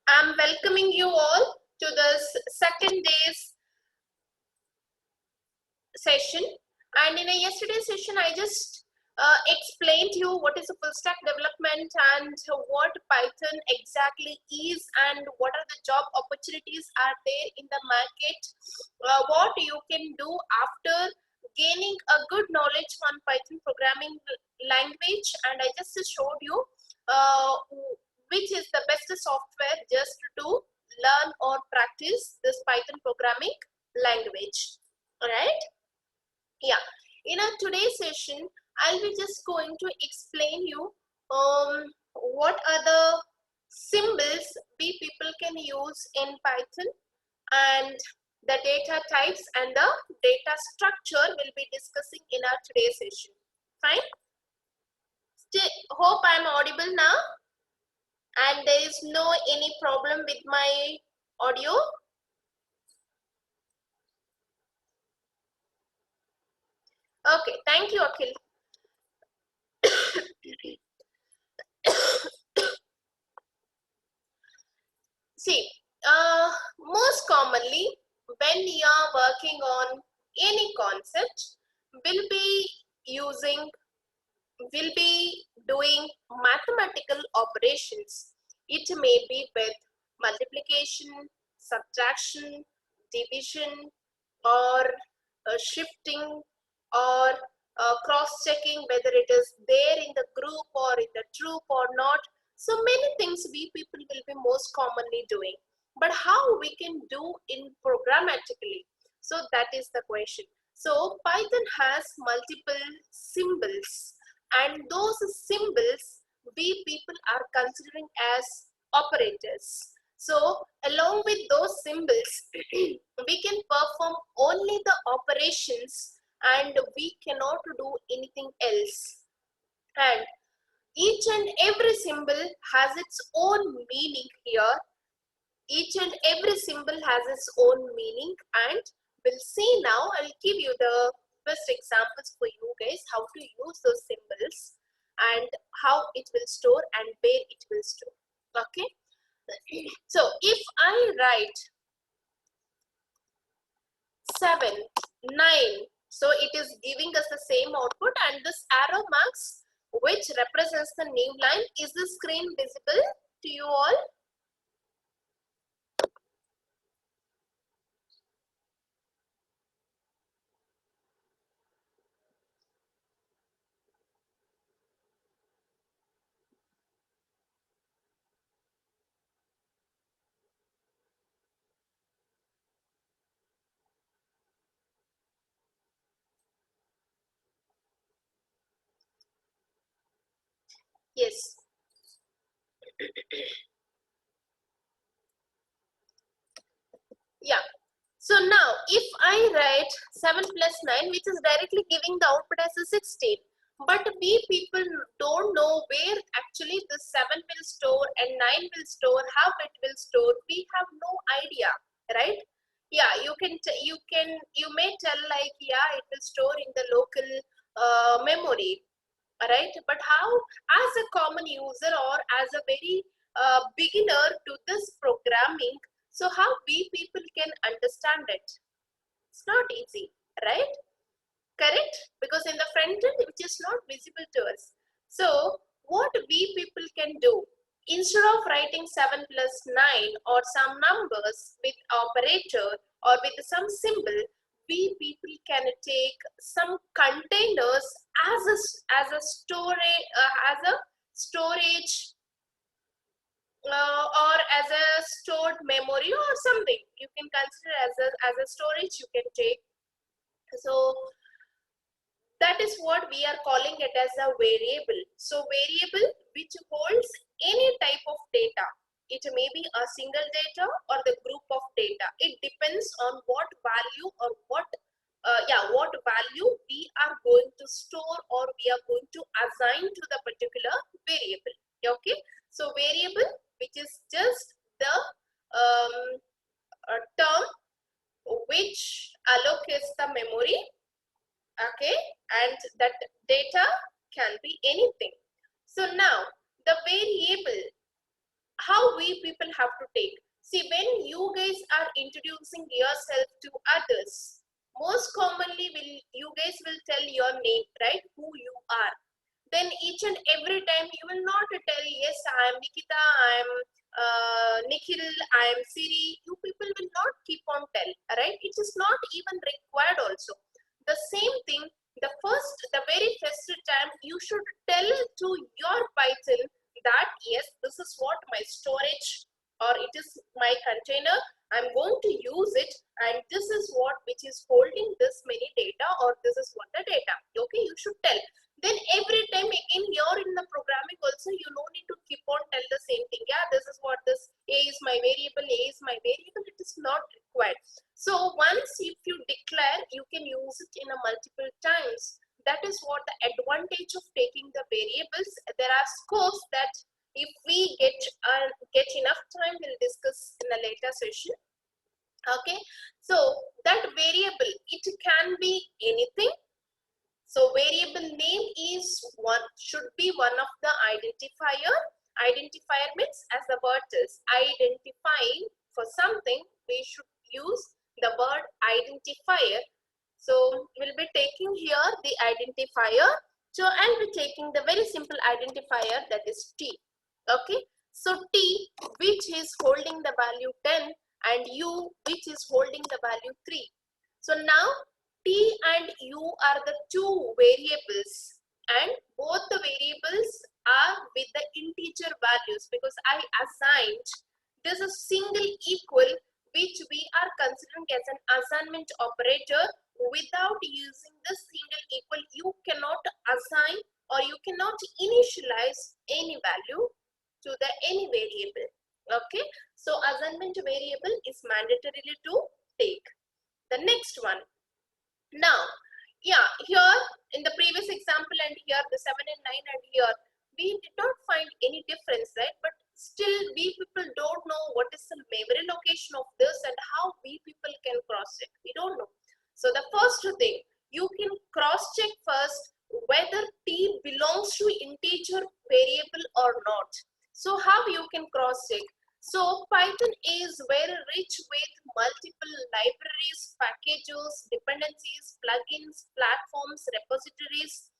I'm welcoming you all to this second day's session. And in a yesterday session, I just explained to you what is a full stack development and what Python exactly is and what are the job opportunities are there in the market, what you can do after gaining a good knowledge on Python programming language. And I just showed you uh, which is the best software just to learn or practice this Python programming language. All right. Yeah, in our today's session, I'll be just going to explain you what are the symbols we people can use in Python and the data types and the data structure we'll be discussing in our today's session. Fine. Still, hope I'm audible now and there is no any problem with my audio. Okay, thank you, Akhil. See, most commonly when you are working on any concept, will be using, will be doing mathematical operations. It may be with multiplication, subtraction, division, or shifting, or cross-checking whether it is there in the group or in the troop or not. So many things we people will be most commonly doing. But how we can do in programmatically? So that is the question. So Python has multiple symbols, and those symbols we people are considering as operators. So along with those symbols, we can perform only the operations and we cannot do anything else. And each and every symbol has its own meaning here. Each and every symbol has its own meaning, and we'll see now. I'll give you the best examples for you guys how to use those symbols and how it will store and where it will store. Okay. So if I write 7, 9, so it is giving us the same output, and this arrow marks which represents the new line. Is the screen visible to you all? Yes. Yeah. So now if I write 7 plus 9, which is directly giving the output as a 16, but we people don't know where actually the 7 will store and 9 will store, how it will store, we have no idea, right? Yeah, you may tell like, yeah, it will store in the local memory, right? But how, as a common user or as a very beginner to this programming, so how we people can understand it? It's not easy, right? Correct? Because in the front end, which is not visible to us. So what we people can do, instead of writing 7 plus 9 or some numbers with operator or with some symbol, we people can take some containers as a storage or as a stored memory or something. You can consider as a storage you can take. So that is what we are calling it as a variable. So variable which holds any type of data. It may be a single data or the group of data. It depends on what value or what value we are going to store or we are going to assign to the particular variable. Okay. So variable, which is just the term which allocates the memory. Okay, and that data can be anything. So now the variable how we people have to take. See, when you guys are introducing yourself to others, most commonly you guys will tell your name, right? Who you are. Then each and every time you will not tell, yes, I am Nikita, I am Nikhil, I am Siri. You people will not keep on tell, right? It is not even required also. The same thing, the very first time you should tell to your Python that, yes, this is what my storage or it is my container. I'm going to use it and this is what which is holding this many data or this is what the data. Okay, you should tell. Then every time again here in the programming also you no need to keep on tell the same thing. Yeah, this is what this a is my variable, a is my variable. It is not required. So once if you declare, you can use it in a multiple times. That is what the advantage of taking the variables. There are scopes that if we get enough time, we'll discuss in a later session. Okay, so that variable, it can be anything. So variable name is should be one of the identifier. Identifier means, as the word is identifying for something, we should use the word identifier. So we'll be taking here the identifier. So I'll be taking the very simple identifier, that is T. Okay. So T, which is holding the value 10, and U, which is holding the value 3. So now T and U are the two variables, and both the variables are with the integer values because I assigned this a single equal, which we are considering as an assignment operator. Without using this single equal, you cannot assign or you cannot initialize any value to the any variable. Okay, so assignment variable is mandatorily to take. The next one. Now, yeah, here in the previous example and here the 7 and 9 and here, we did not find any difference, right? But still we people don't know what is the memory location of this and how we people can cross check. We don't know. So the first thing, you can cross check first whether T belongs to integer variable or not. So how you can cross check? So Python is very rich with multiple libraries, packages, dependencies, plugins, platforms, repositories.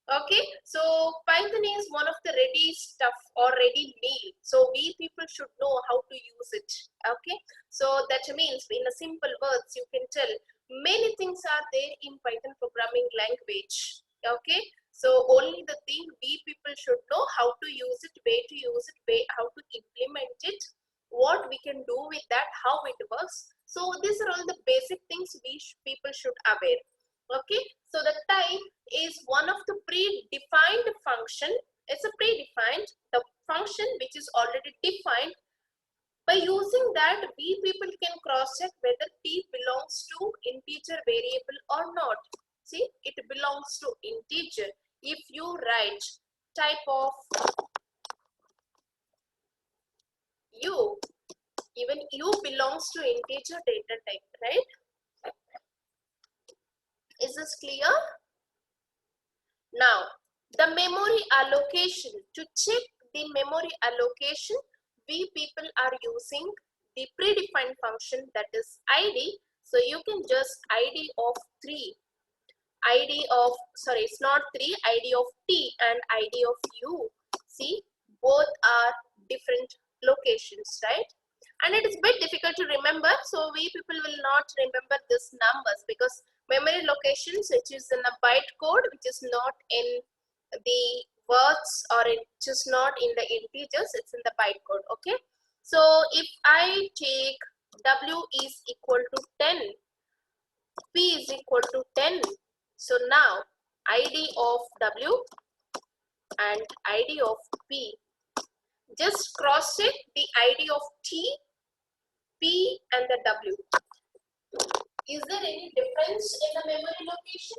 Okay, so Python is one of the ready stuff or ready meal. So we people should know how to use it. Okay, so that means in a simple words, you can tell many things are there in Python programming language. Okay, so only the thing we people should know how to use it, way to use it, way how to implement it, what we can do with that, how it works. So these are all the basic things we people should aware. Okay, so the type is one of the predefined function. It's a predefined the function which is already defined. By using that, we people can cross check whether T belongs to integer variable or not. See, it belongs to integer. If you write type of U, even U belongs to integer data type, right? Is this clear? Now, the memory allocation. To check the memory allocation, we people are using the predefined function, that is id. So you can just id of 3, id of, sorry, it's not 3, id of T and id of U. See, both are different locations, right? And it is a bit difficult to remember, so we people will not remember these numbers because memory locations, which is in a byte code, which is not in the words or it's just not in the integers, it's in the byte code. Okay, so if I take W is equal to 10, P is equal to 10, so now id of W and id of P, just cross check the id of T, P and the W. Is there any difference in the memory location?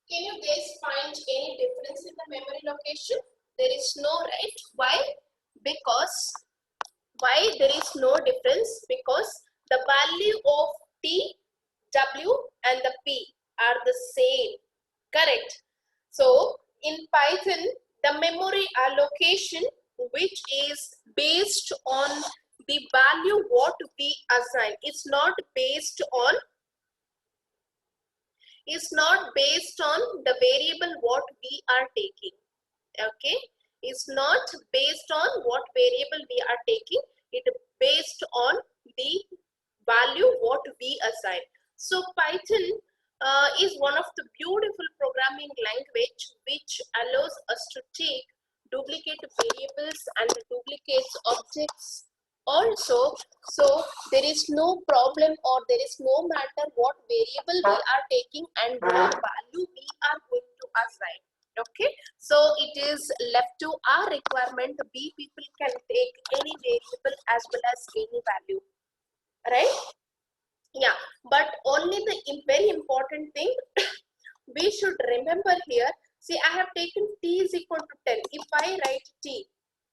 Can you guys find any difference in the memory location? There is no, right? Why? Because Why there is no difference? Because the value of T, W and the P are the same. Correct. So in Python, the memory allocation, which is based on the value what we assign, it's not based on the variable what we are taking. Okay, it's not based on what variable we are taking, it is based on the value what we assign. So Python is one of the beautiful programming language which allows us to take duplicate variables and duplicate objects also. So there is no problem, or there is no matter what variable we are taking and what value we are going to assign. Okay, so it is left to our requirement. We people can take any variable as well as any value, right? Yeah, but only the very important thing we should remember here. See, I have taken t is equal to 10. If I write t,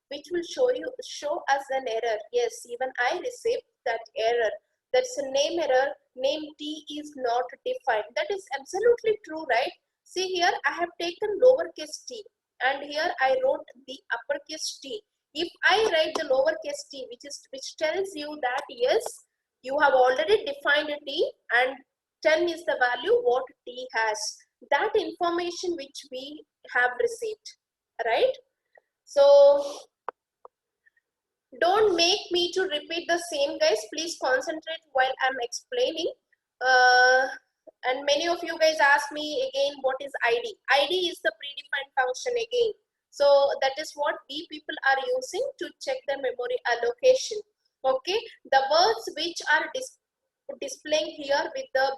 which will show us an error. Yes, even I received that error. That's a name error. Name t is not defined. That is absolutely true, right? See here, I have taken lowercase t, and here I wrote the uppercase t. If I write the lowercase t, which tells you that yes, you have already defined a t, and 10 is the value what t has. That information which we have received, right? So don't make me to repeat the same, guys. Please concentrate while I'm explaining. And many of you guys ask me again, what is id? Id is the predefined function again. So that is what we people are using to check the memory allocation. Okay, the words which are displaying here with the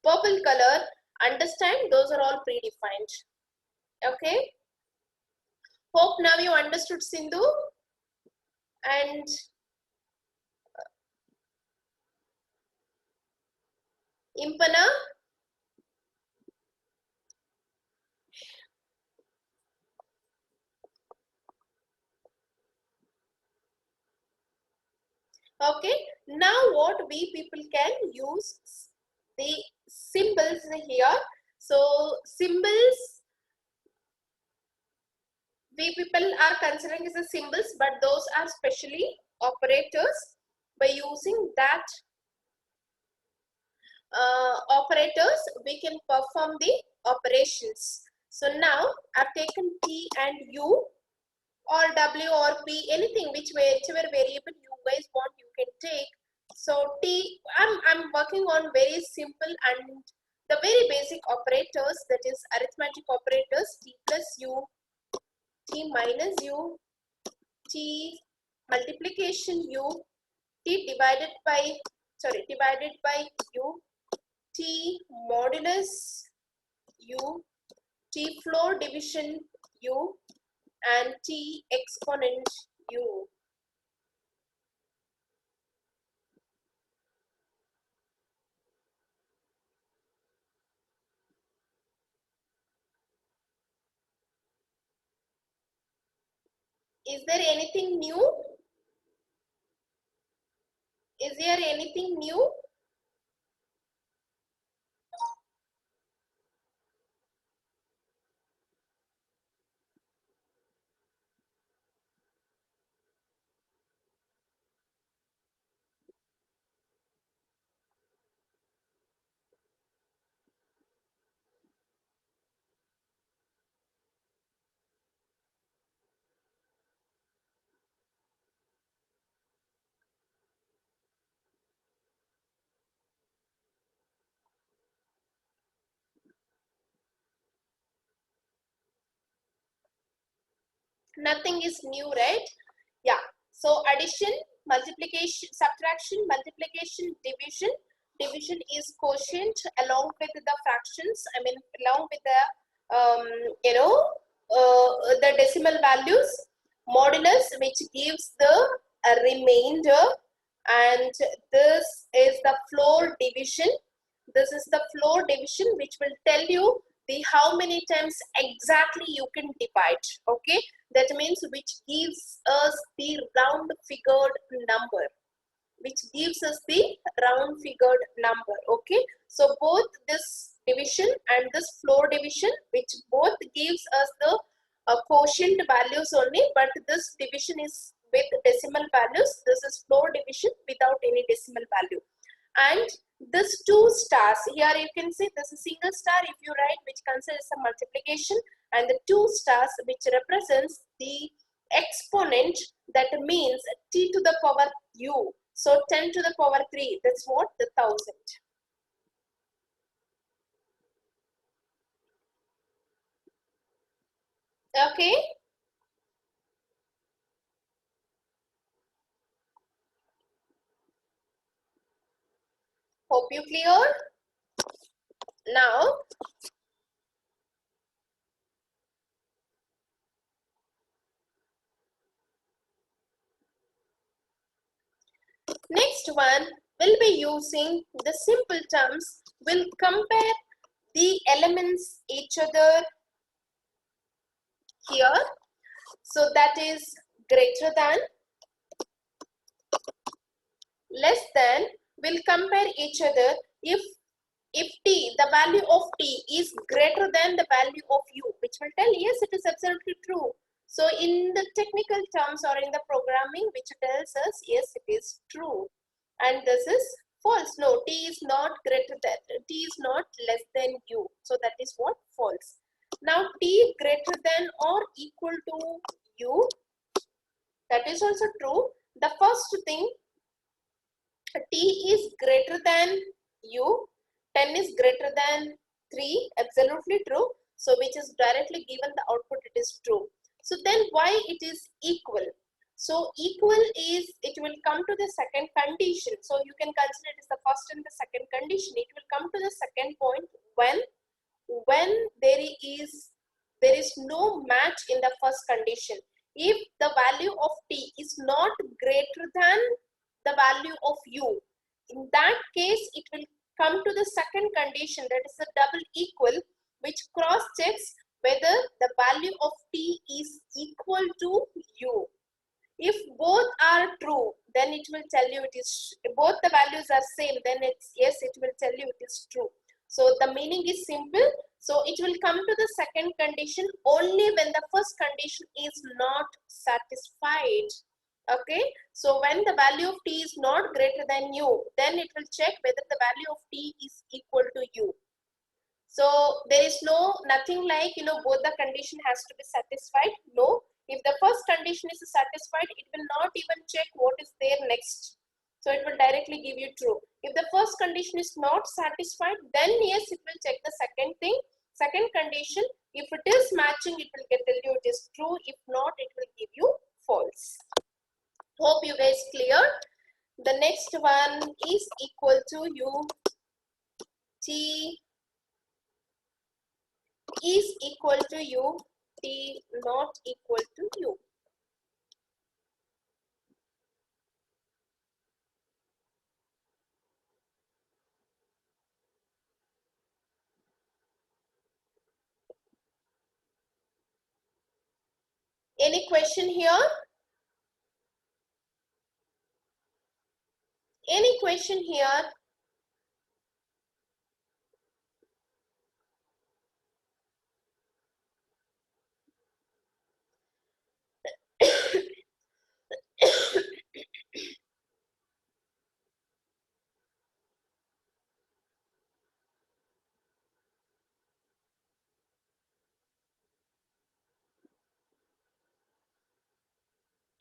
purple color, understand, those are all predefined. Okay, hope now you understood, Sindhu. And Impana, okay, now what we people can use the symbols here. So symbols we people are considering as the symbols, but those are specially operators. By using that operators, we can perform the operations. So now I've taken t and u, or w or p, anything whichever variable you guys want, you can take. So t, I'm working on very simple and the very basic operators, that is arithmetic operators. T plus u, t minus u, t multiplication u, t divided by u, t modulus u, t floor division u, and t exponent u. Is there anything new? Is there anything new? Nothing is new, right? Yeah. So addition, multiplication, subtraction, multiplication, division. Division is quotient along with the fractions. I mean, along with the the decimal values. Modulus, which gives the remainder, and this is the floor division. This is the floor division, which will tell you the how many times exactly you can divide. Okay, That means which gives us the round figured number. Which gives us the round figured number. Okay. So both this division and this floor division, which both gives us the quotient values only, but this division is with decimal values. This is floor division without any decimal value. And this two stars here, you can see this is single star if you write, which considers a multiplication, and the two stars which represents the exponent, that means t to the power u. So 10 to the power 3, that's what? The 1000. Okay. Hope you clear. Now, next one will be using the simple terms. We'll compare the elements each other here. So that is greater than, less than. We'll compare each other. If t, the value of t is greater than the value of u, which will tell yes, it is absolutely true. So in the technical terms or in the programming, which tells us yes, it is true, and this is false. No, t is not greater than, t is not less than u. So that is what? False. Now t greater than or equal to u, that is also true. The first thing, t is greater than u, 10 is greater than 3, absolutely true. So which is directly given the output, it is true. So then why it is equal? So equal is, it will come to the second condition. So you can consider it as the first and the second condition. It will come to the second point when there is no match in the first condition. If the value of t is not greater than the value of u, in that case it will come to the second condition, that is a double equal, which cross checks whether the value of t is equal to u. If both are true, then it will tell you it is, both the values are same, then it's yes, it will tell you it is true. So the meaning is simple. So it will come to the second condition only when the first condition is not satisfied. Okay. So when the value of t is not greater than u, then it will check whether the value of t is equal to u. So there is nothing like, both the condition has to be satisfied. No, if the first condition is satisfied, it will not even check what is there next. So it will directly give you true. If the first condition is not satisfied, then yes, it will check the second thing, second condition. If it is matching, it will tell you it is true. If not, it will give you false. Hope you guys clear. The next one is equal to u, t is equal to u, t not equal to u. Any question here? Any question here?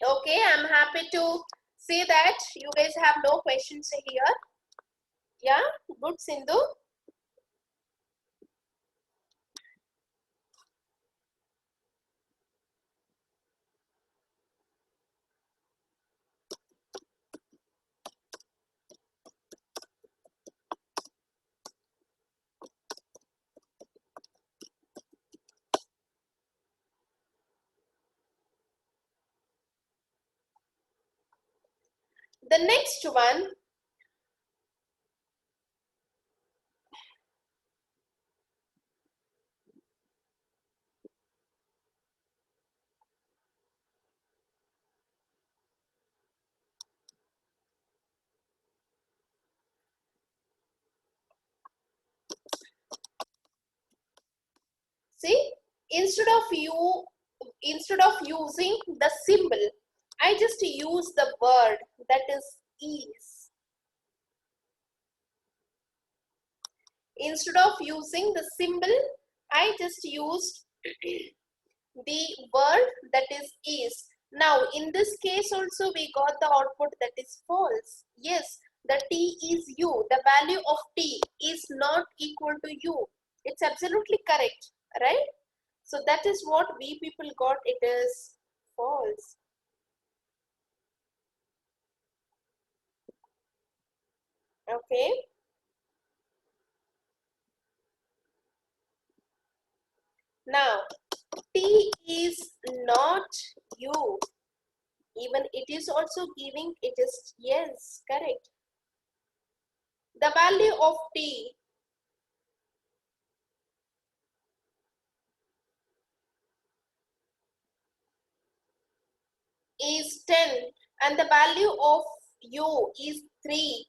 Okay, I'm happy to see that you guys have no questions here. Yeah, good, Sindhu. The next one, instead of using the symbol, I just use the word that is. Instead of using the symbol, I just used the word that is. Now in this case also we got the output that is false. Yes, the t is u. The value of t is not equal to u. It's absolutely correct, right? So that is what we people got. It is false. Okay. Now t is not u. Even it is also giving it is yes, correct. The value of t is 10 and the value of u is 3,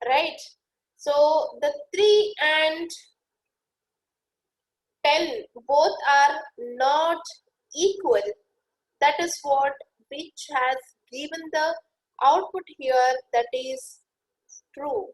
right? So the 3 and 10 both are not equal. That is what which has given the output here that is true.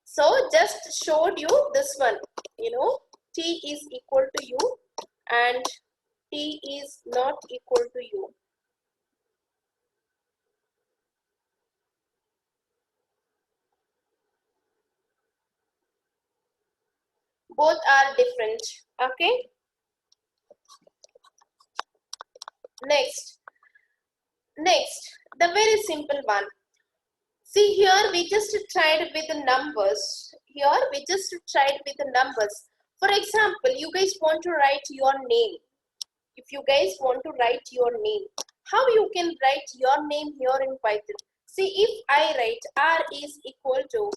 So just showed you this one, t is equal to u and t is not equal to u. Both are different. Okay. Next, the very simple one. See here, we just tried with the numbers. Here, we just tried with the numbers. For example, you guys want to write your name. If you guys want to write your name, how you can write your name here in Python? See, if I write r is equal to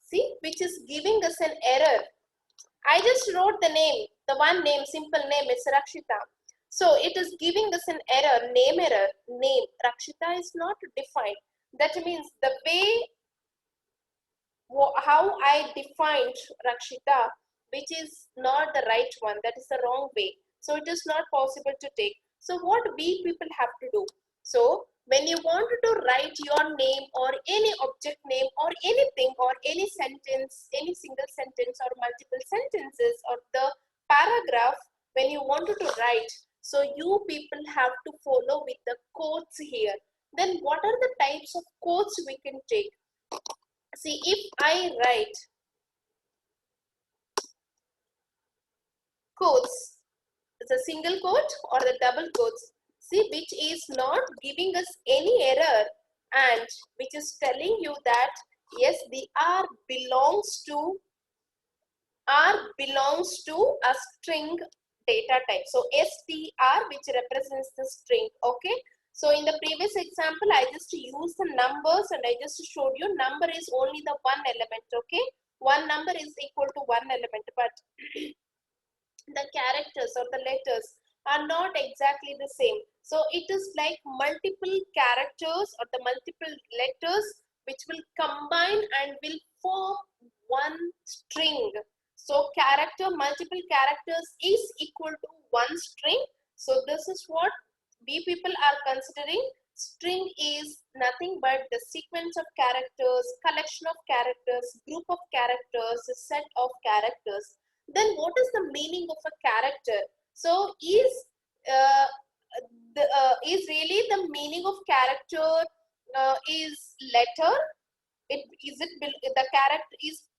see, which is giving us an error. I just wrote the name, the one name, simple name, it's Rakshita. So it is giving us an error, name. Rakshita is not defined. That means the way how I defined Rakshita, which is not the right one, that is the wrong way. So it is not possible to take. So what we people have to do? So when you want to write your name or any object name or anything or any sentence, any single sentence or multiple sentences or the paragraph, when you wanted to write, so you people have to follow with the quotes here. Then what are the types of quotes we can take? See, if I write quotes, it's a single quote or the double quotes, see, which is not giving us any error and which is telling you that yes, the R belongs to a string data type. So str, which represents the string. Okay. So in the previous example, I just used the numbers and I just showed you number is only the one element. Okay. One number is equal to one element, but the characters or the letters are not exactly the same. So it is like multiple characters or the multiple letters which will combine and will form one string. So multiple characters is equal to one string. So this is what we people are considering. String is nothing but the sequence of characters, collection of characters, group of characters, a set of characters. Then what is the meaning of a character? So uh, is really the meaning of character is letter? The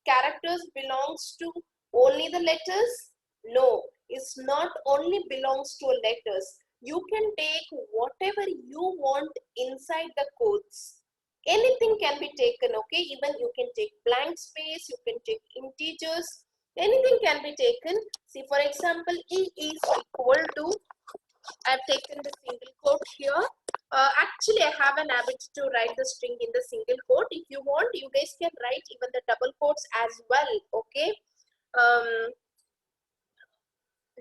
characters belongs to only the letters? No, it's not only belongs to letters. You can take whatever you want inside the quotes. Anything can be taken, okay? Even you can take blank space, you can take integers, anything can be taken. See, for example, E is equal to I've taken the single quote here. Actually, I have an habit to write the string in the single quote. If you want, you guys can write even the double quotes as well. Okay.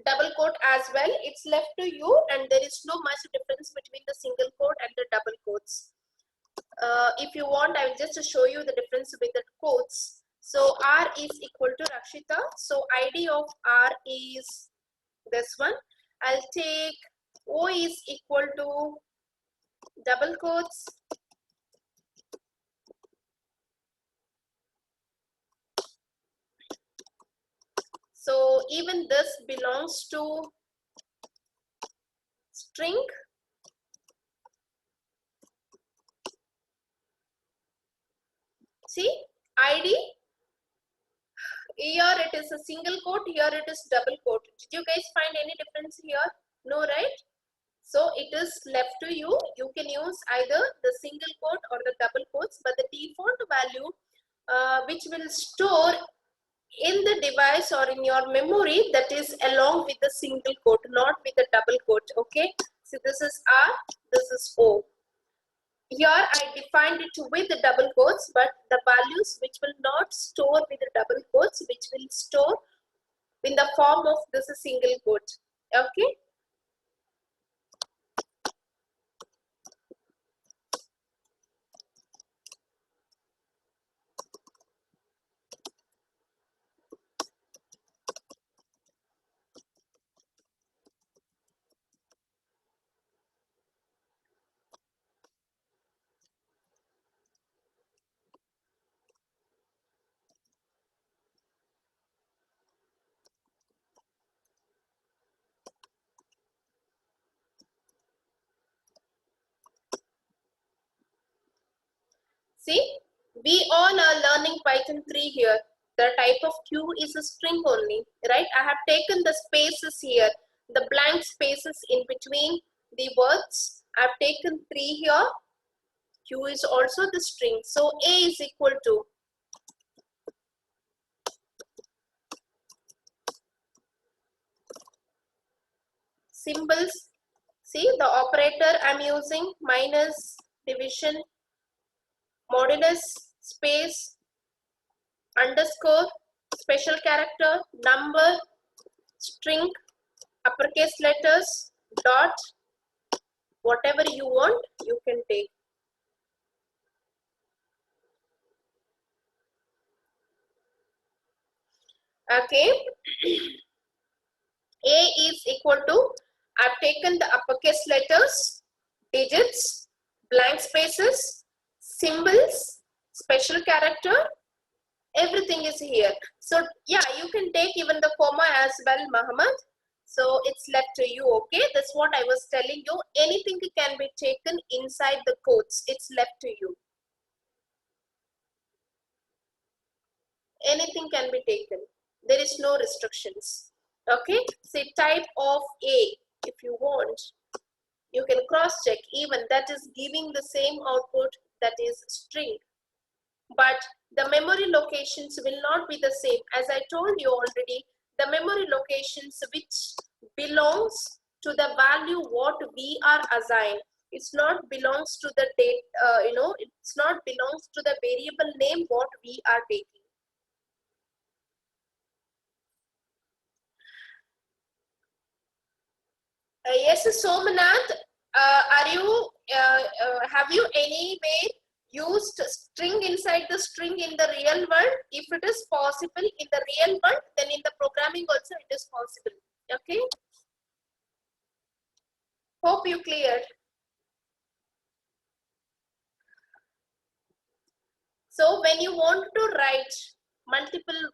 Double quote as well. It's left to you, and there is no much difference between the single quote and the double quotes. If you want, I will just show you the difference with the quotes. So R is equal to Rakshita. So ID of R is this one. I'll take O is equal to double quotes. So even this belongs to string. See, ID, here it is a single quote, here it is double quote. Did you guys find any difference here? No, right? So it is left to you. You can use either the single quote or the double quotes, but the default value which will store in the device or in your memory, that is along with the single quote, not with the double quote. Okay, so this is R, this is O. Here I defined it with the double quotes, but the values which will not store with the double quotes, which will store in the form of this single quote. Okay. See, we all are learning Python 3 here. The type of queue is a string only, right? I have taken the spaces here, the blank spaces in between the words. I've taken 3 here. Q is also the string. So A is equal to symbols. See the operator I'm using, minus, division, modulus, space, underscore, special character, number, string, uppercase letters, dot, whatever you want, you can take. Okay. A is equal to, I've taken the uppercase letters, digits, blank spaces, symbols, special character, everything is here. So yeah, you can take even the comma as well, Muhammad. So it's left to you. Okay, that's what I was telling you. Anything can be taken inside the quotes. It's left to you. Anything can be taken. There is no restrictions. Okay, say type of A. If you want, you can cross check, even that is giving the same output, that is string, but the memory locations will not be the same. As I told you already, the memory locations which belongs to the value what we are assigned. It's not belongs to the date, it's not belongs to the variable name what we are taking. Yes, Somanath, have you any way used string inside the string in the real world? If it is possible in the real world, then in the programming also it is possible. Okay. Hope you cleared. So when you want to write multiple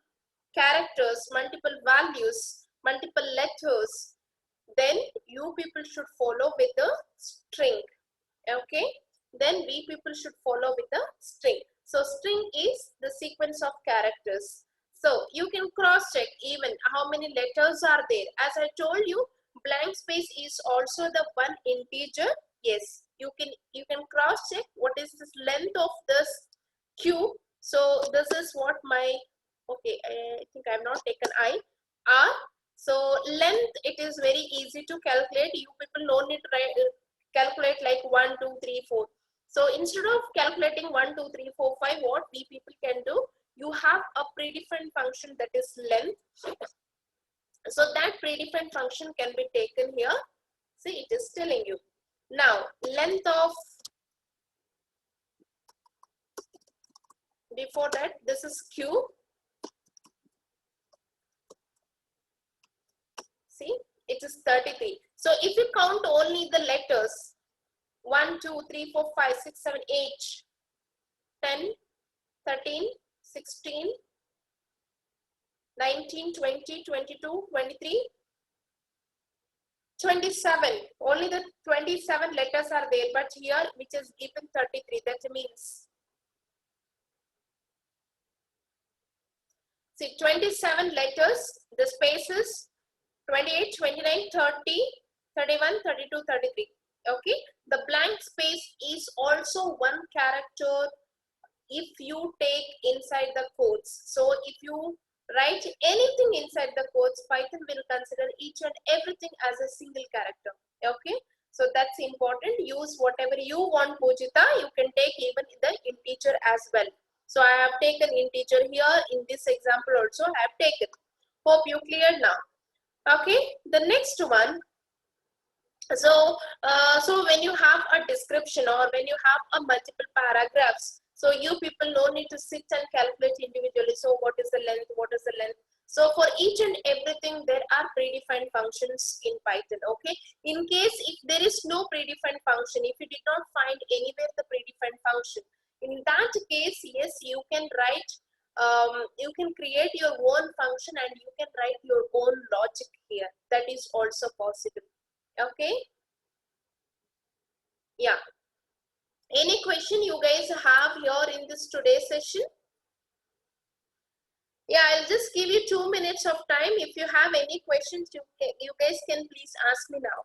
characters, multiple values, multiple letters, then you people should follow with the string. Okay, then we people should follow with the string. So string is the sequence of characters. So you can cross check even how many letters are there. As I told you, blank space is also the one integer. Yes, you can cross check what is this length of this queue. So this is what my, okay, I think I have not taken I, R. So length, it is very easy to calculate. You people instead of calculating 1, 2, 3, 4, 5, what we people can do, you have a predefined function that is length. So that predefined function can be taken here. See, it is telling you. Now, length of, before that, this is Q. See, it is 33. So if you count only the letters, 1, 2, 3, 4, 5, 6, 7, 8, 10, 13, 16, 19, 20, 22, 23, 27. Only the 27 letters are there, but here which is given 33. That means, see, 27 letters, the spaces 28, 29, 30, 31, 32, 33. Okay, the blank space is also one character if you take inside the quotes. So if you write anything inside the quotes, Python will consider each and everything as a single character. Okay, so that's important. Use whatever you want, Pujita. You can take even the integer as well. So I have taken integer here in this example also. I have taken. Hope you clear now. Okay, the next one. So so when you have a description or when you have a multiple paragraphs, so you people no need to sit and calculate individually. So what is the length, what is the length? So for each and everything there are predefined functions in Python. Okay, in case if there is no predefined function, if you did not find anywhere the predefined function, in that case, yes, you can write, you can create your own function and you can write your own logic here. That is also possible. Okay, yeah. Any question you guys have here in this today's session? Yeah, I'll just give you 2 minutes of time. If you have any questions, you guys can please ask me now.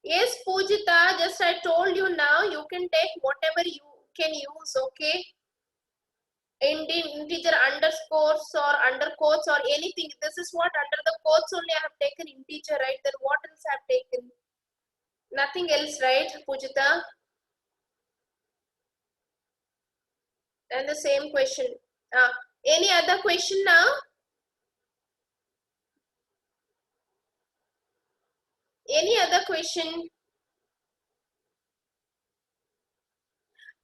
Yes, Pujita, just I told you now, you can take whatever you can use, okay? Integer underscores or under quotes or anything. This is what under the quotes only I have taken integer, right? Then what else I have taken? Nothing else, right, Pujita? And the same question. Any other question now? Any other question?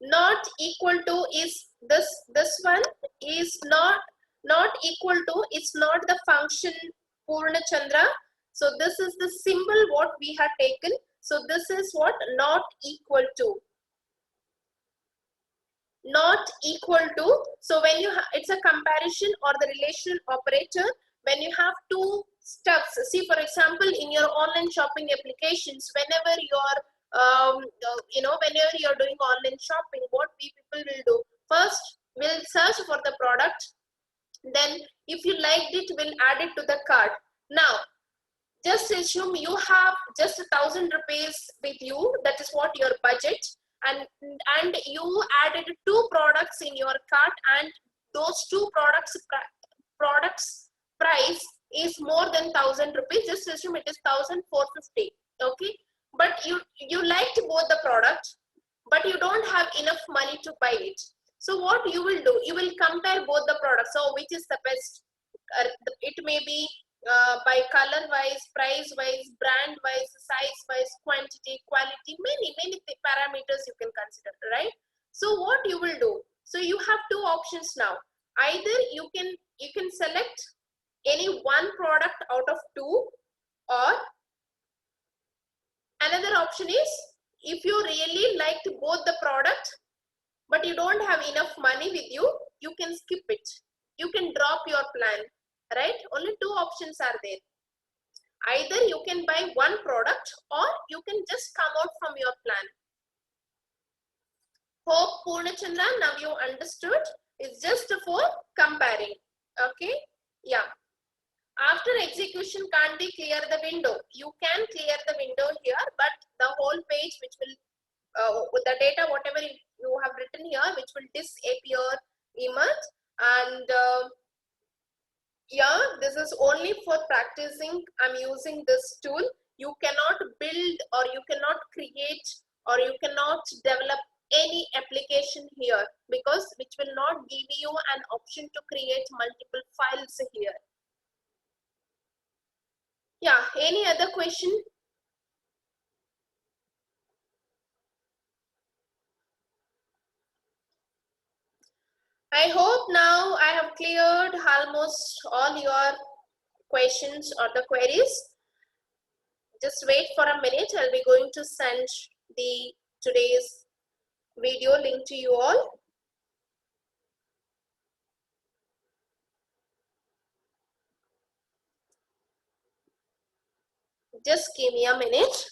Not equal to is this one is not equal to, it's not the function, Purna Chandra. So this is the symbol what we have taken. So this is what not equal to. Not equal to. So when you it's a comparison or the relational operator when you have two stuffs. See, for example, in your online shopping applications, whenever you're whenever you're doing online shopping, what we people will do, first we'll search for the product, then if you liked it, we'll add it to the cart. Now just assume you have just 1,000 rupees with you, that is what your budget, and you added two products in your cart, and those two products price is more than 1,000 rupees. Just assume it is 1,450. Okay, but you liked both the products, but you don't have enough money to buy it. So what you will do, you will compare both the products. So which is the best? It may be by color wise, price wise, brand wise, size wise, quantity, quality, many parameters you can consider, right? So what you will do, so you have two options now. Either you can select any one product out of two, or another option is, if you really liked both the product but you don't have enough money with you, you can skip it, you can drop your plan, right? Only two options are there. Either you can buy one product or you can just come out from your plan. Hope Purnachandra now you understood. It's just for comparing. Okay, yeah. After execution, can't be clear the window. You can clear the window here, but the whole page which will with the data whatever you have written here, which will disappear, emerge, and Yeah, this is only for practicing. I'm using this tool. You cannot build or you cannot create or you cannot develop any application here, because which will not give you an option to create multiple files here. Yeah, any other question? I hope now I have cleared almost all your questions or the queries. Just wait for a minute. I'll be going to send the today's video link to you all. Just give me a minute.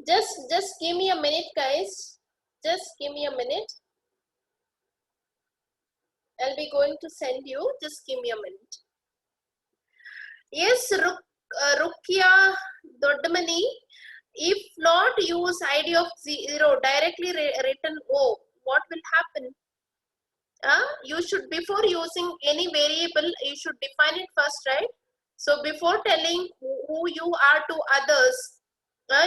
Just give me a minute, guys. Just give me a minute. I'll be going to send you. Just give me a minute. Yes, Rukia Dodmani. If not use ID of 0, directly written O, what will happen? You should, before using any variable, you should define it first, right? So before telling who you are to others,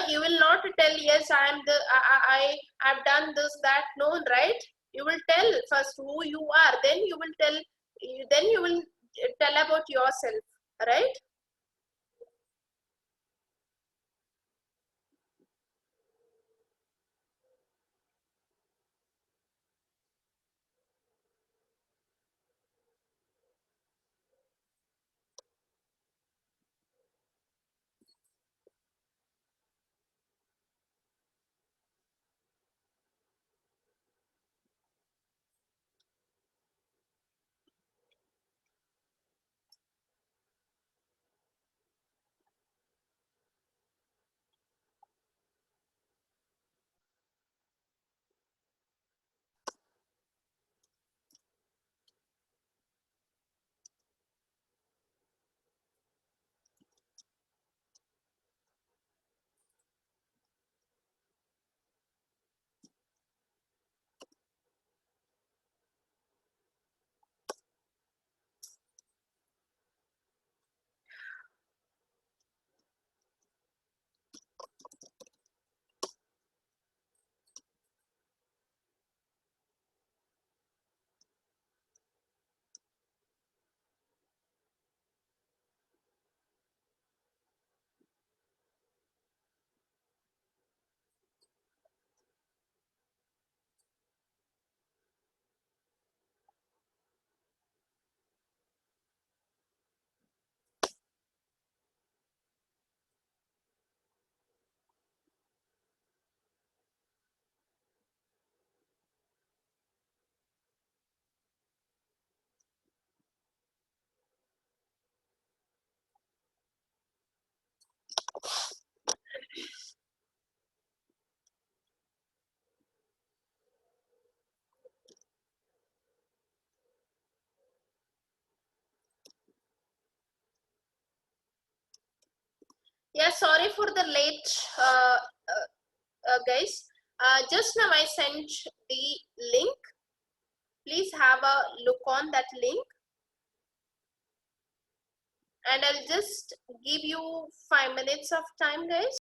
you will not tell, yes, I am the I have done this, that. No, right? You will tell first who you are, then you will tell, then you will tell about yourself, right? Yeah, sorry for the late, guys. Just now I sent the link. Please have a look on that link, and I'll just give you 5 minutes of time, guys.